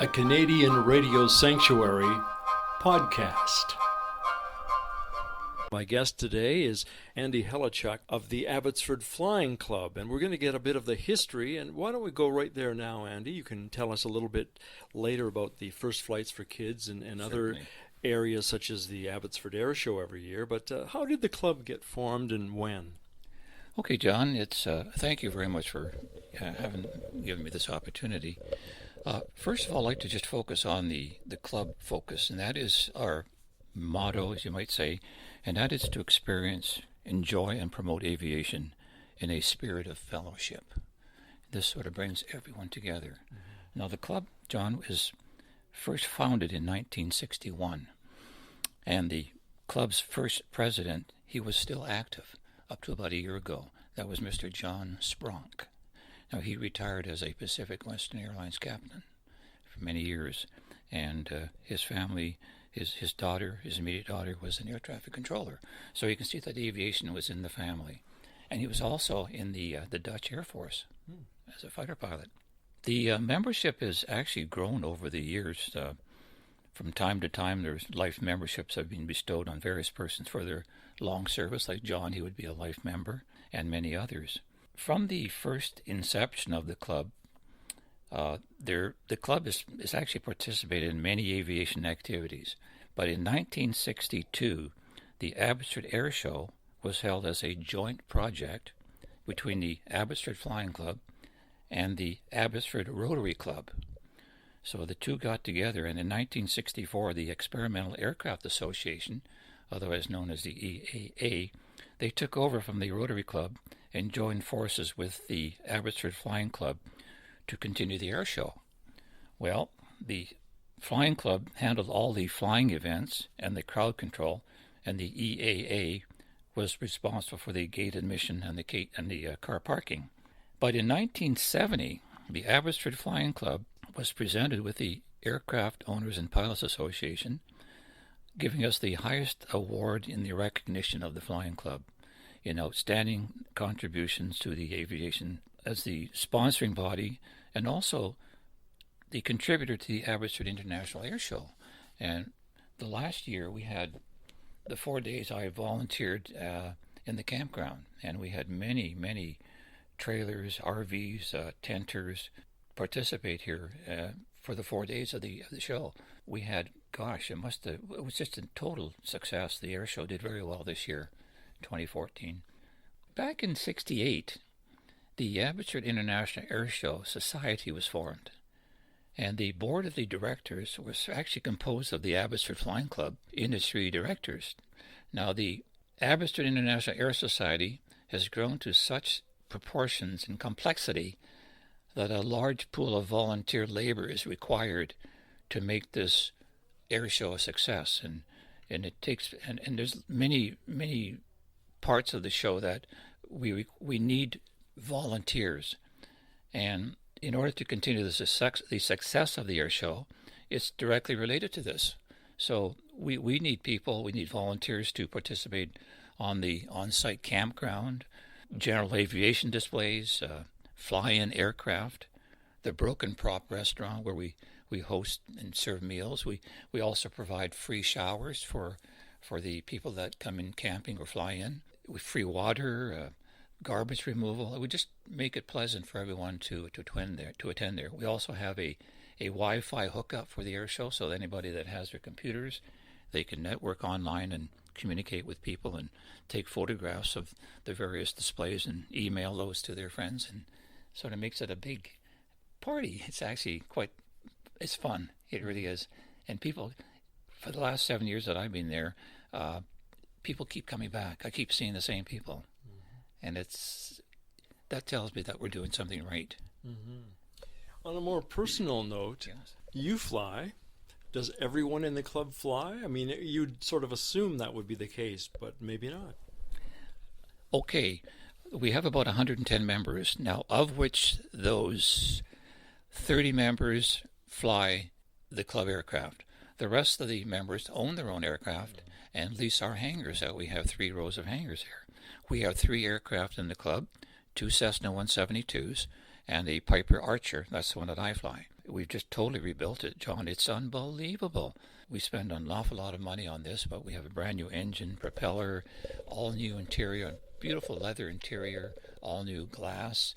a Canadian radio sanctuary podcast. My guest today is Andy Halychuk of the Abbotsford Flying Club, and we're going to get a bit of the history. And why don't we go right there now, Andy? You can tell us a little bit later about the first flights for kids and other areas such as the Abbotsford Airshow every year. But how did the club get formed and when? Okay, John, thank you very much for having given me this opportunity. First of all, I'd like to just focus on the club focus, and that is our motto, as you might say, and that is to experience, enjoy, and promote aviation in a spirit of fellowship. This sort of brings everyone together. Mm-hmm. Now, the club, John, was first founded in 1961, and the club's first president, he was still active up to about a year ago. That was Mr. John Spronk. Now, he retired as a Pacific Western Airlines captain for many years, and his family, his daughter, his immediate daughter, was an air traffic controller. So you can see that aviation was in the family. And he was also in the Dutch Air Force as a fighter pilot. The membership has actually grown over the years. From time to time, there's life memberships have been bestowed on various persons for their long service. Like John, he would be a life member, and many others. From the first inception of the club, the club has actually participated in many aviation activities. But in 1962, the Abbotsford Airshow was held as a joint project between the Abbotsford Flying Club and the Abbotsford Rotary Club. So the two got together, and in 1964, the Experimental Aircraft Association, otherwise known as the EAA, they took over from the Rotary Club and joined forces with the Abbotsford Flying Club to continue the air show. Well, the Flying Club handled all the flying events and the crowd control, and the EAA was responsible for the gate admission and the car parking. But in 1970, the Abbotsford Flying Club was presented with the Aircraft Owners and Pilots Association, giving us the highest award in the recognition of the Flying Club in outstanding contributions to the aviation as the sponsoring body and also the contributor to the Abbotsford International Airshow. And the last year we had the 4 days I volunteered in the campground, and we had many trailers, RVs, tenters participate here for the 4 days of the show. We had, it was just a total success. The air show did very well this year, 2014. Back in 1968, the Abbotsford International Airshow Society was formed, and the board of the directors was actually composed of the Abbotsford Flying Club industry directors. Now, the Abbotsford International Air Society has grown to such proportions and complexity that a large pool of volunteer labor is required to make this air show a success, and it takes and there's many parts of the show that we need volunteers, and in order to continue the success of the air show, it's directly related to this. So we need people, we need volunteers to participate on the on-site campground, general aviation displays, fly-in aircraft, the Broken Prop restaurant where we host and serve meals. We also provide free showers for the people that come in camping or fly in. With free water, garbage removal. We just make it pleasant for everyone to attend there. We also have a Wi-Fi hookup for the air show, so anybody that has their computers, they can network online and communicate with people and take photographs of the various displays and email those to their friends, and sort of makes it a big party. It's actually it's fun. It really is. And people, for the last 7 years that I've been there, people keep coming back. I keep seeing the same people. And that tells me that we're doing something right. Mm-hmm. On a more personal note, yes. You fly. Does everyone in the club fly? I mean, you'd sort of assume that would be the case, but maybe not. Okay, we have about 110 members now, of which those 30 members fly the club aircraft. The rest of the members own their own aircraft and lease our hangars out. We have 3 rows of hangars here. We have 3 aircraft in the club, 2 Cessna 172s and a Piper Archer. That's the one that I fly. We've just totally rebuilt it, John. It's unbelievable. We spend an awful lot of money on this, but we have a brand new engine, propeller, all new interior, beautiful leather interior, all new glass,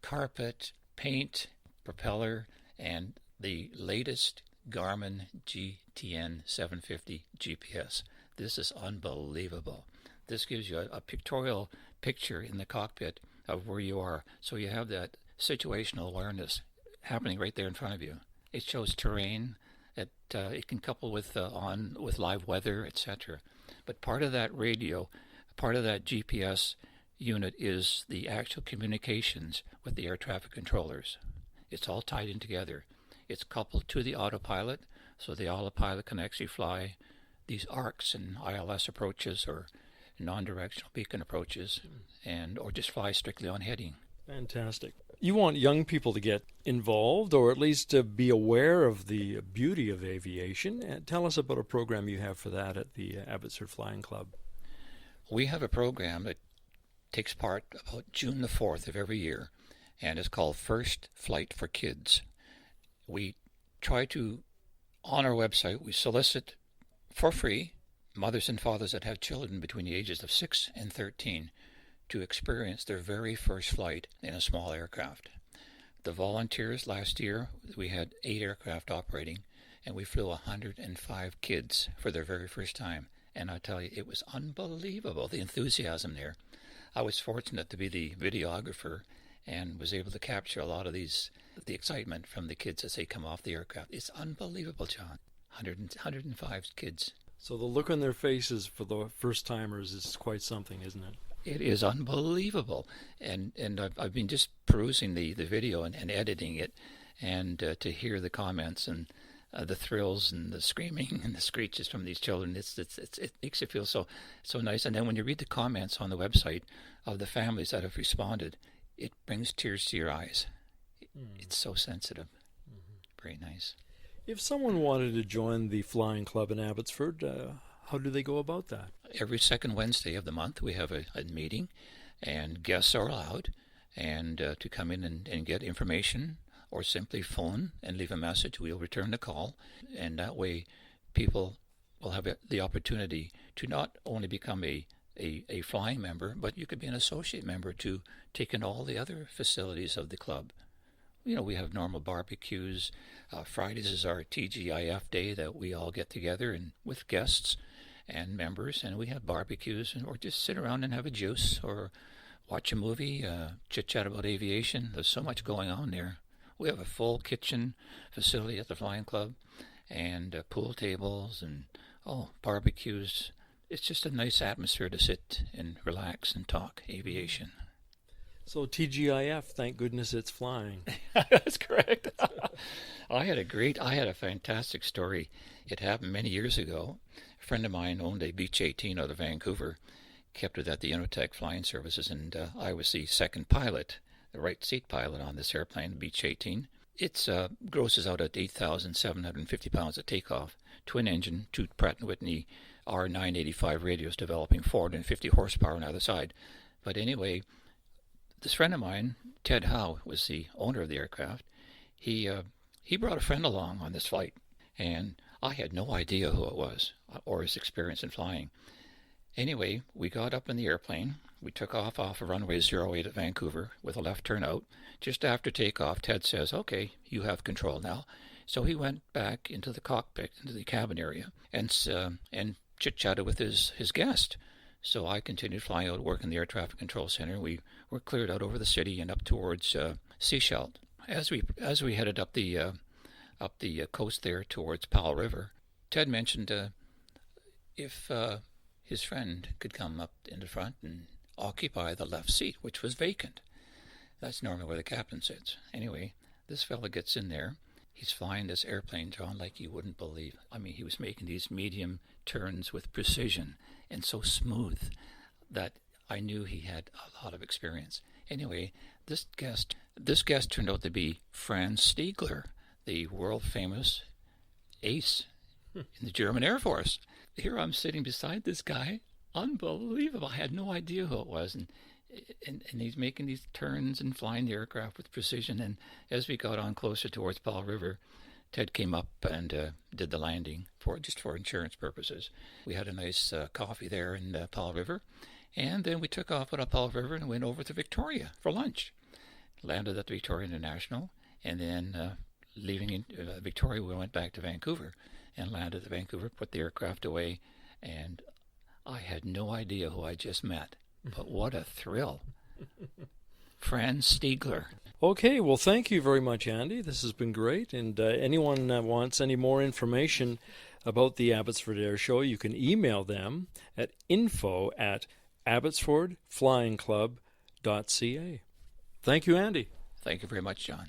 carpet, paint, propeller, and the latest Garmin GTN 750 GPS. This is unbelievable. This gives you a pictorial picture in the cockpit of where you are, so you have that situational awareness happening right there in front of you. It shows terrain. It can couple with live weather, etc. But part of that radio, part of that GPS unit is the actual communications with the air traffic controllers. It's all tied in together. It's coupled to the autopilot, so the autopilot can actually fly these ARCs and ILS approaches or non-directional beacon approaches, or just fly strictly on heading. Fantastic. You want young people to get involved, or at least to be aware of the beauty of aviation. Tell us about a program you have for that at the Abbotsford Flying Club. We have a program that takes part about June the 4th of every year, and it's called First Flight for Kids. We try to, on our website, we solicit for free mothers and fathers that have children between the ages of 6 and 13 to experience their very first flight in a small aircraft. The volunteers last year, we had 8 aircraft operating, and we flew 105 kids for their very first time. And I tell you, it was unbelievable, the enthusiasm there. I was fortunate to be the videographer and was able to capture a lot of the excitement from the kids as they come off the aircraft. It's unbelievable, John. 105 kids. So the look on their faces for the first-timers is quite something, isn't it? It is unbelievable, and I've been just perusing the video and editing it, and to hear the comments and the thrills and the screaming and the screeches from these children, it makes you feel so nice. And then when you read the comments on the website of the families that have responded, it brings tears to your eyes. It's so sensitive. Very nice. If someone wanted to join the Flying Club in Abbotsford, how do they go about that? Every second Wednesday of the month we have a meeting, and guests are allowed and to come in and get information, or simply phone and leave a message. We'll return the call, and that way people will have the opportunity to not only become a flying member, but you could be an associate member to take in all the other facilities of the club. You know, we have normal barbecues. Fridays is our TGIF day that we all get together and with guests and members, and we have barbecues, or just sit around and have a juice or watch a movie, chit-chat about aviation. There's so much going on there. We have a full kitchen facility at the Flying Club, and pool tables and barbecues. It's just a nice atmosphere to sit and relax and talk aviation. So TGIF, thank goodness it's flying. That's correct. I had a fantastic story. It happened many years ago. A friend of mine owned a Beech 18 out of Vancouver, kept it at the Innotech Flying Services, and I was the second pilot, the right seat pilot on this airplane, Beech 18. It grosses out at 8,750 pounds at takeoff. Twin engine, 2 Pratt & Whitney R985 radios developing 450 horsepower on either side. But anyway, this friend of mine, Ted Howe, was the owner of the aircraft. He brought a friend along on this flight, and I had no idea who it was or his experience in flying. Anyway, we got up in the airplane. We took off of runway 08 at Vancouver with a left turn out. Just after takeoff, Ted says, "Okay, you have control now." So he went back into the cockpit, into the cabin area, and chit-chatted with his guest. So I continued flying out, working the air traffic control center. We were cleared out over the city and up towards Sechelt. As we headed up the coast there towards Powell River, Ted mentioned if his friend could come up in the front and occupy the left seat, which was vacant. That's normally where the captain sits. Anyway, this fella gets in there. He's flying this airplane, John, like you wouldn't believe. I mean, he was making these medium turns with precision and so smooth that I knew he had a lot of experience. Anyway, this guest turned out to be Fran Stiegler, the world-famous ace in the German Air Force. Here I'm sitting beside this guy. Unbelievable. I had no idea who it was. And and he's making these turns and flying the aircraft with precision. And as we got on closer towards Powell River, Ted came up and did the landing for insurance purposes. We had a nice coffee there in Powell River, and then we took off on Powell River and went over to Victoria for lunch. Landed at the Victoria International, and then leaving in Victoria, we went back to Vancouver and landed at Vancouver, put the aircraft away, and I had no idea who I just met. But what a thrill. Fran Stiegler. Okay, well, thank you very much, Andy. This has been great. And anyone wants any more information about the Abbotsford Air Show, you can email them at info@abbotsfordflyingclub.ca. Thank you, Andy. Thank you very much, John.